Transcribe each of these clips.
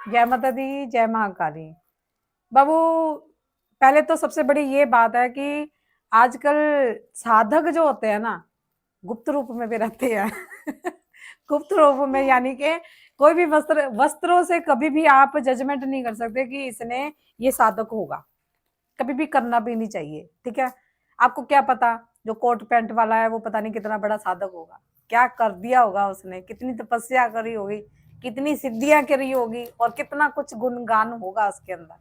जय माता दी, जय महाकाली। बाबू, पहले तो सबसे बड़ी ये बात है कि आजकल साधक जो होते हैं ना, गुप्त रूप में भी रहते हैं। गुप्त रूप में यानी कि कोई भी वस्त्रों से कभी भी आप जजमेंट नहीं कर सकते कि इसने ये साधक होगा। कभी भी करना भी नहीं चाहिए, ठीक है। आपको क्या पता, जो कोट पैंट वाला है वो पता नहीं कितना बड़ा साधक होगा, क्या कर दिया होगा उसने, कितनी तपस्या करी होगी, कितनी सिद्धियां करी होगी और कितना कुछ गुणगान होगा उसके अंदर,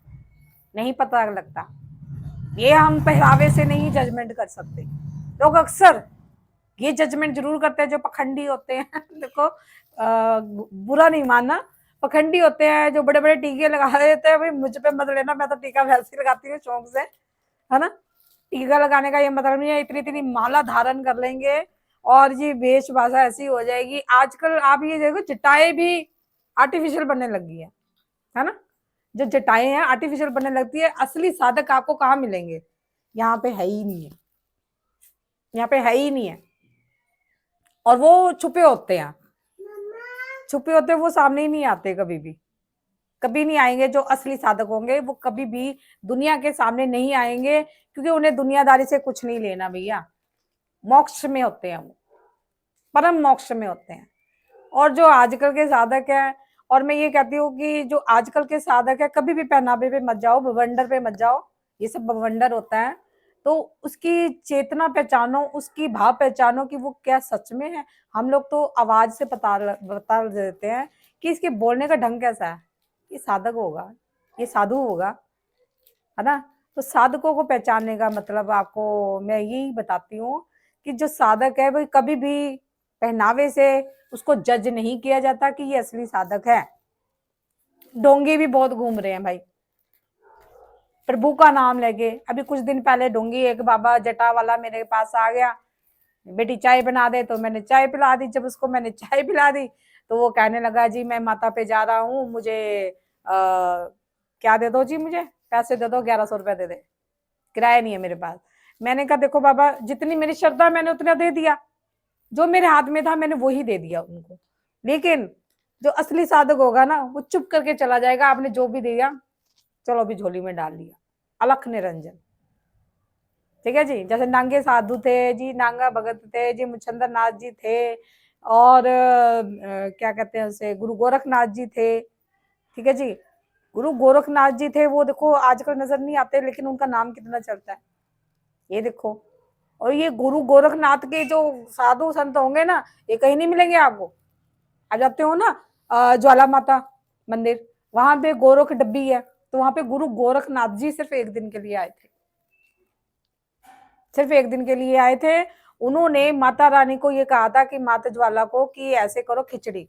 नहीं पता लगता। ये हम पहरावे से नहीं जजमेंट कर सकते। लोग अक्सर ये जजमेंट जरूर करते हैं जो पखंडी होते हैं। देखो, बुरा नहीं मानना, पखंडी होते हैं जो बड़े बड़े टीके लगा देते हैं। भाई मुझ पे मत लेना, मैं तो टीका वैसे ही लगाती हूँ शौक से, है ना। टीका लगाने का ये मतलब नहीं है इतनी इतनी माला धारण कर लेंगे और ये वेशभूषा ऐसी हो जाएगी। आजकल आप ये देखो, जटाएं भी आर्टिफिशियल बनने लगी है ना। जो जटाएं हैं आर्टिफिशियल बनने लगती है। असली साधक आपको कहाँ मिलेंगे? यहाँ पे है ही नहीं है, यहाँ पे है ही नहीं है। और वो छुपे होते हैं, छुपे होते हैं, वो सामने ही नहीं आते, कभी भी कभी नहीं आएंगे। जो असली साधक होंगे वो कभी भी दुनिया के सामने नहीं आएंगे, क्योंकि उन्हें दुनियादारी से कुछ नहीं लेना भैया। मोक्ष में होते हैं वो, परम मोक्ष में होते हैं। और जो आजकल के साधक है, और मैं ये कहती हूँ कि जो आजकल के साधक है, कभी भी पहनावे पे मत जाओ, बवंडर पे मत जाओ। ये सब बवंडर होता है। तो उसकी चेतना पहचानो, उसकी भाव पहचानो कि वो क्या सच में है। हम लोग तो आवाज से बता देते हैं कि इसके बोलने का ढंग कैसा है, ये साधक होगा, ये साधु होगा, है ना। तो साधकों को पहचानने का मतलब आपको मैं यही बताती हूँ कि जो साधक है वो कभी भी पहनावे से उसको जज नहीं किया जाता कि ये असली साधक है। डोंगे भी बहुत घूम रहे हैं भाई, प्रभु का नाम लेके। अभी कुछ दिन पहले डोंगी एक बाबा जटा वाला मेरे पास आ गया, बेटी चाय बना दे, तो मैंने चाय पिला दी। जब उसको मैंने चाय पिला दी तो वो कहने लगा, जी मैं माता पे जा रहा हूँ, मुझे क्या दे दो जी, मुझे पैसे दे दो, 1100 रुपए दे दे, किराया नहीं है मेरे पास। मैंने कहा देखो बाबा, जितनी मेरी श्रद्धा मैंने उतना दे दिया, जो मेरे हाथ में था मैंने वही दे दिया उनको। लेकिन जो असली साधक होगा ना, वो चुप करके चला जाएगा, आपने जो भी दिया चलो अभी झोली में डाल लिया। अलख निरंजन, ठीक है जी। जैसे नांगे साधु थे जी, नांगा भगत थे जी, मुचंदर नाथ जी थे, और क्या कहते हैं उसे, गुरु गोरखनाथ जी थे, ठीक है जी। गुरु गोरखनाथ जी थे, वो देखो आजकल नजर नहीं आते, लेकिन उनका नाम कितना चलता है, ये देखो। और ये गुरु गोरखनाथ के जो साधु संत होंगे ना, ये कहीं नहीं मिलेंगे आपको। आ जाते हो ना ज्वाला माता मंदिर, वहां पे गोरख डब्बी है, तो वहां पे गुरु गोरखनाथ जी सिर्फ एक दिन के लिए आए थे, सिर्फ एक दिन के लिए आए थे। उन्होंने माता रानी को ये कहा था कि माता ज्वाला को कि ऐसे करो, खिचड़ी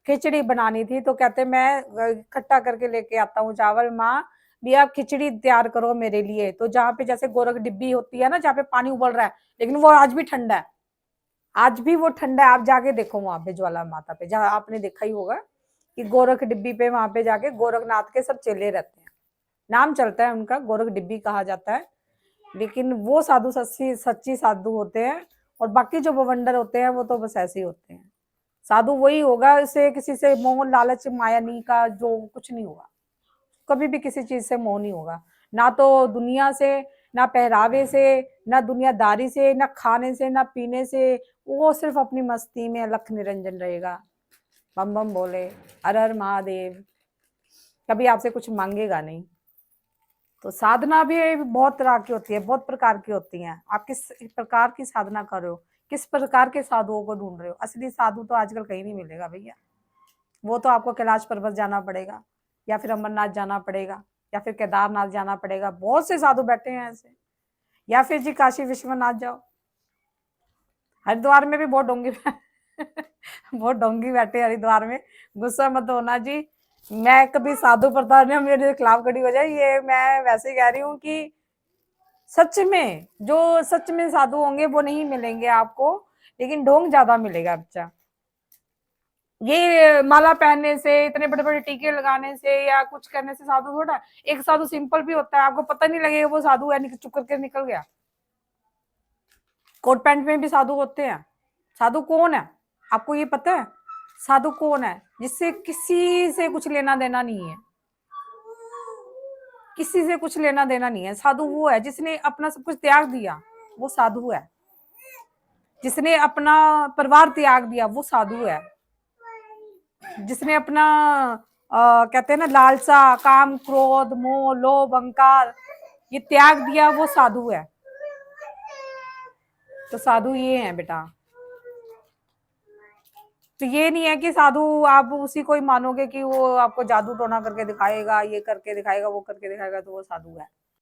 खिचड़ी बनानी थी। तो कहते मैं इकट्ठा करके लेके आता हूँ चावल, माँ भी आप खिचड़ी तैयार करो मेरे लिए। तो जहाँ पे जैसे गोरख डिब्बी होती है ना, जहाँ पे पानी उबल रहा है, लेकिन वो आज भी ठंडा है, आज भी वो ठंडा है। आप जाके देखो वहां पे ज्वाला माता पे, जहाँ आपने देखा ही होगा कि गोरख डिब्बी पे, वहां पे जाके गोरखनाथ के सब चेले रहते हैं, नाम चलता है उनका, गोरख डिब्बी कहा जाता है। लेकिन वो साधु सच्ची सच्ची साधु होते हैं, और बाकी जो बवंडर होते हैं वो तो बस ऐसे ही होते हैं। साधु वही होगा, इसे किसी से मोह लालच माया नहीं का जो कुछ नहीं होगा, कभी भी किसी चीज से मोह नहीं होगा, ना तो दुनिया से, ना पहरावे से, ना दुनियादारी से, ना खाने से, ना पीने से। वो सिर्फ अपनी मस्ती में अलख निरंजन रहेगा, बम बम बोले, हर हर महादेव, कभी आपसे कुछ मांगेगा नहीं। तो साधना भी बहुत तरह की होती है, बहुत प्रकार की होती हैं। आप किस प्रकार की साधना कर रहे हो, किस प्रकार के साधुओं को ढूंढ रहे हो। असली साधु तो आजकल कहीं नहीं मिलेगा भैया। वो तो आपको कैलाश पर्वत जाना पड़ेगा, या फिर अमरनाथ जाना पड़ेगा, या फिर केदारनाथ जाना पड़ेगा। बहुत से साधु बैठे हैं ऐसे, या फिर जी काशी विश्वनाथ जाओ। हरिद्वार में भी बहुत डोंगी बहुत डोंगी बैठे हरिद्वार में। गुस्सा मत होना जी, मैं कभी साधु प्रताड़ना मेरे खिलाफ खड़ी हो जाए, ये मैं वैसे कह रही हूँ कि सच में जो सच में साधु होंगे वो नहीं मिलेंगे आपको, लेकिन ढोंग ज्यादा मिलेगा बच्चा। ये माला पहनने से, इतने बड़े बड़े टीके लगाने से या कुछ करने से साधु थोड़ा। एक साधु सिंपल भी होता है, आपको पता नहीं लगेगा वो साधु है, चुप करके निकल गया। कोट पैंट में भी साधु होते हैं। साधु कौन है आपको ये पता है? साधु कौन है? जिससे किसी से कुछ लेना देना नहीं है, किसी से कुछ लेना देना नहीं है। साधु वो है जिसने अपना सब कुछ त्याग दिया, वो साधु है। जिसने अपना परिवार त्याग दिया, वो साधु है। जिसने अपना कहते हैं ना, लालसा, काम, क्रोध, मोह, लोभ, अहंकार, ये त्याग दिया, वो साधु है। तो साधु ये है बेटा। तो ये नहीं है कि साधु आप उसी को ही मानोगे कि वो आपको जादू टोना करके दिखाएगा, ये करके दिखाएगा, वो करके दिखाएगा, तो वो साधु है।